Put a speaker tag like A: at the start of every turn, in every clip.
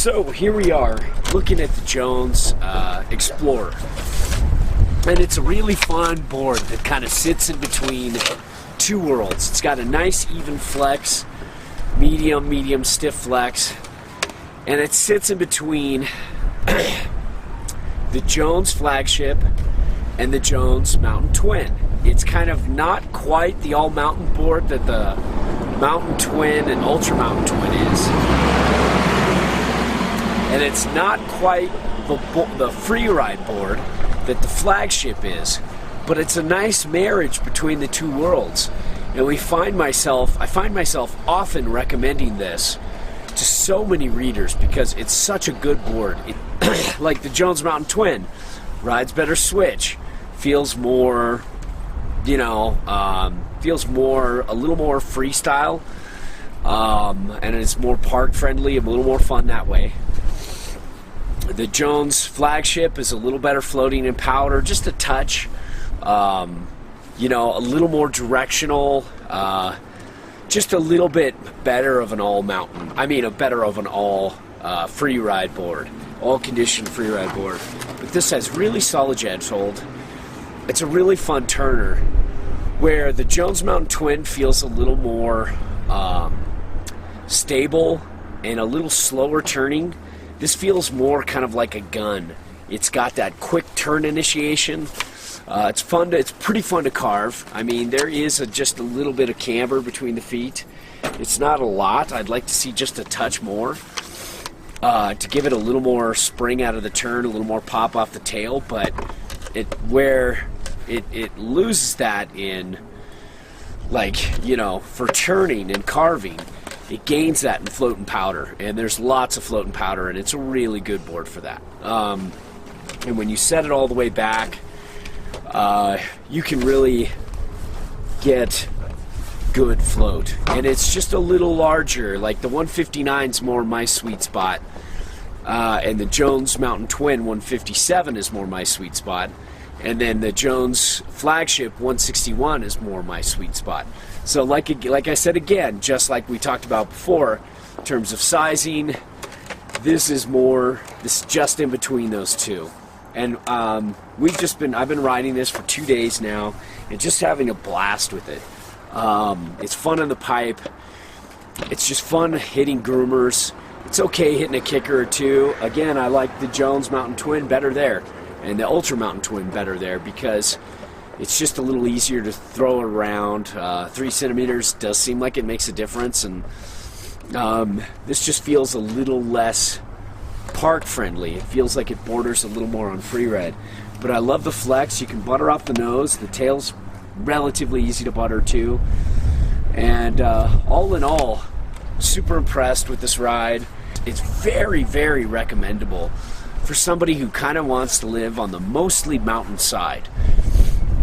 A: So here we are looking at the Jones Explorer, and it's a really fun board that kind of sits in between two worlds. It's got a nice even flex, medium stiff flex, and it sits in between the Jones flagship and the Jones Mountain Twin. It's kind of not quite the all-mountain board that the Mountain Twin and Ultra Mountain Twin is, and it's not quite the free ride board that the flagship is, but it's a nice marriage between the two worlds. And I find myself often recommending this to so many readers because it's such a good board. Like the Jones Mountain Twin, rides better switch, feels more, a little more freestyle, and it's more park friendly, a little more fun that way. The Jones flagship is a little better floating in powder, just a touch, a little more directional, just a little bit better of an all free ride board, all condition free ride board. But this has really solid edge hold. It's a really fun turner, where the Jones Mountain Twin feels a little more stable and a little slower turning. This feels more kind of like a gun. It's got that quick turn initiation. It's pretty fun to carve. I mean, there is just a little bit of camber between the feet. It's not a lot. I'd like to see just a touch more to give it a little more spring out of the turn, a little more pop off the tail. But where it loses that in, for turning and carving, it gains that in float and powder, and there's lots of float and powder, and it's a really good board for that. And when you set it all the way back, you can really get good float. And it's just a little larger. Like the 159 is more my sweet spot, and the Jones Mountain Twin 157 is more my sweet spot, and then the Jones flagship 161 is more my sweet spot. So like I said again, just like we talked about before, in terms of sizing, this is just in between those two. And I've been riding this for 2 days now and just having a blast with it. It's fun on the pipe. It's just fun hitting groomers. It's okay hitting a kicker or two. Again, I like the Jones Mountain Twin better there, and the Ultra Mountain Twin better there, because it's just a little easier to throw around. 3 centimeters does seem like it makes a difference, and this just feels a little less park friendly. It feels like it borders a little more on free ride. But I love the flex. You can butter off the nose. The tail's relatively easy to butter too. And all in all, super impressed with this ride. It's very, very recommendable for somebody who kind of wants to live on the mostly mountain side,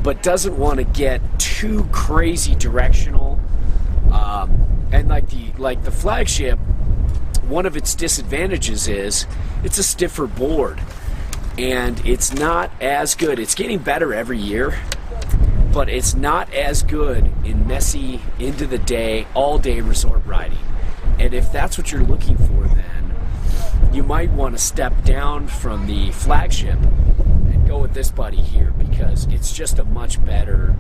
A: but doesn't want to get too crazy directional. And like the flagship, one of its disadvantages is it's a stiffer board, and it's not as good. It's getting better every year, but it's not as good in messy, into the day, all day resort riding. And if that's what you're looking for, then you might want to step down from the flagship and go with this buddy here, because it's just a much better